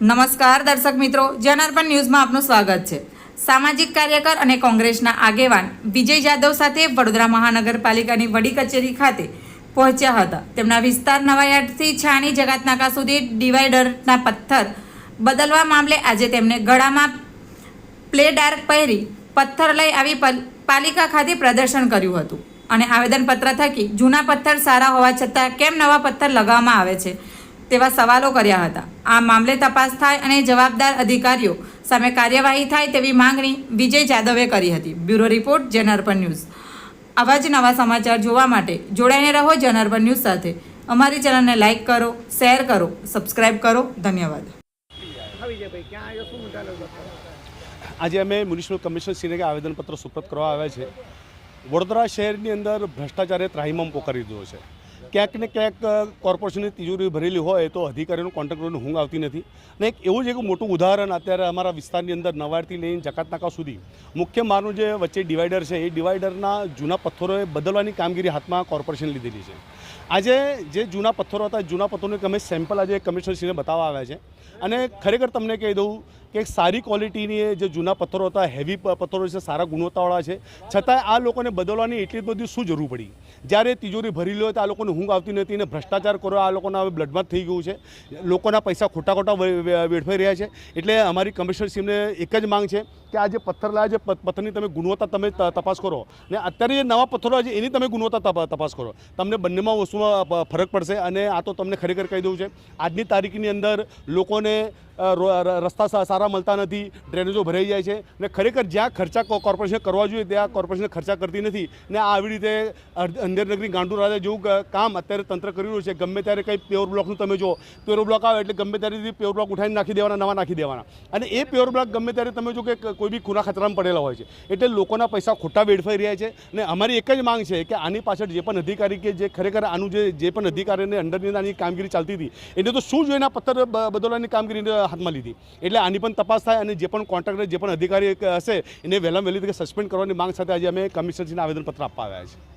નમસ્કાર દર્શક મિત્રો, જનાર્પણ ન્યૂઝમાં આપનું સ્વાગત છે। સામાજિક કાર્યકર અને કોંગ્રેસના આગેવાન વિજય જાદવ સાથે વડોદરા મહાનગરપાલિકાની વડી કચેરી ખાતે પહોંચ્યા હતા। તેમના વિસ્તાર નવાયાર્ડથી છાણી જગાતનાકા સુધી ડિવાઈડરના પથ્થર બદલવા મામલે આજે તેમને ગળામાં પ્લે ડાર્ક પહેરી પથ્થર લઈ આવી પાલિકા ખાતે પ્રદર્શન કર્યું હતું અને આવેદનપત્ર થકી જૂના પથ્થર સારા હોવા છતાં કેમ નવા પથ્થર લગાવવામાં આવે છે તેવા સવાલો કર્યા હતા। આ મામલે તપાસ થાય અને જવાબદાર અધિકારીઓ સામે કાર્યવાહી થાય તેવી માંગણી વિજય જાદવે કરી હતી। Bureau report, જનાર્પણ news. આવા જ નવા સમાચાર જોવા માટે જોડાઈને રહો જનાર્પણ ન્યૂઝ સાથે। અમારી ચેનલને લાઇક કરો, શેર કરો, સબસ્ક્રાઇબ કરો। ધન્યવાદ। આજે અમે મ્યુનિસિપલ કમિશનરશ્રીને આવેદનપત્ર સુપ્રત કરવા આવ્યા છે। વડોદરા શહેરની અંદર ભ્રષ્ટાચારે ત્રાહિમામ પોકારી દીધો છે। ક્યાંક ને ક્યાંક કોર્પોરેશનની તિજોરી ભરેલી હોય તો અધિકારીઓનું કોન્ટ્રાક્ટરોની ઊંઘ આવતી નથી। અને એવું જ એક મોટું ઉદાહરણ અત્યારે અમારા વિસ્તારની અંદર નવાડથી લઈને જકાતનાકા સુધી મુખ્ય માર્ગનું જે વચ્ચે ડિવાઈડર છે એ ડિવાઈડરના જૂના પથ્થરોએ બદલવાની કામગીરી હાથમાં કોર્પોરેશન લીધેલી છે। આજે જે જૂના પથ્થરો હતા જૂના પથ્થરોને અમે સેમ્પલ આજે કમિશનરશ્રીને બતાવવા આવ્યા છે અને ખરેખર તમને કહી દઉં કે સારી ક્વોલિટીની જે જૂના પથ્થરો હતા, હેવી પથ્થરો છે, સારા ગુણવત્તાવાળા છે, છતાં આ લોકોને બદલવાની એટલી બધી શું જરૂર પડી? જ્યારે તિજોરી ભરેલી હોય તો આ લોકોને ઊંઘ આવતી નથી અને ભ્રષ્ટાચાર કરો આ લોકોના હવે બ્લડમાં થઈ ગયું છે। લોકોના પૈસા ખોટા વેડફાઈ રહ્યા છે। એટલે અમારી કમિશનરશ્રીને એક જ માંગ છે કે આ જે પથ્થર લાયા છે પથ્થરની તમે ગુણવત્તા તમે તપાસ કરો ને અત્યારે જે નવા પથ્થરો છે એની તમે ગુણવત્તા તપાસ કરો। તમને બંનેમાં વસ્તુમાં ફરક પડશે અને આ તો તમને ખરેખર કહી દઉં છે આજની તારીખની અંદર લોકોને રસ્તા સારા મળતા નથી, ડ્રેનેજો ભરાઈ જાય છે ને ખરેખર જ્યાં ખર્ચા કોર્પોરેશન કરવા જોઈએ ત્યાં કોર્પોરેશન ખર્ચા કરતી નથી ને આવી રીતે અંધેરનગરી ગાંડુ રાજા જેવું કામ અત્યારે તંત્ર કરી રહ્યું છે। ગમે ત્યારે કંઈ પ્યોર બ્લોકનું તમે જો પ્યોર બ્લોક આવે એટલે ગમે ત્યારે પ્યોર બ્લોક ઉઠાવીને નાખી દેવાના, નવા નાખી દેવાના અને એ પ્યોર બ્લોક ગમે ત્યારે તમે જો કે કોઈ બી ખૂના ખતરામાં પડેલા હોય છે। એટલે લોકોના પૈસા ખોટા વેડફાઈ રહ્યા છે અને અમારી એક જ માંગ છે કે આની પાછળ જે પણ અધિકારી કે જે ખરેખર આનું જે પણ અધિકારીને અંડરની આની કામગીરી ચાલતી હતી એને તો શું જોઈને પથ્થર બદલવાની કામગીરી હાથમાં લીધી। એટલે આની પણ તપાસ થાય અને જે પણ કોન્ટ્રાક્ટર જે પણ અધિકારી હશે એને વહેલામાં વહેલી તકે સસ્પેન્ડ કરવાની માંગ સાથે આજે અમે કમિશનરશ્રીને આવેદનપત્ર આપવા આવ્યા છે।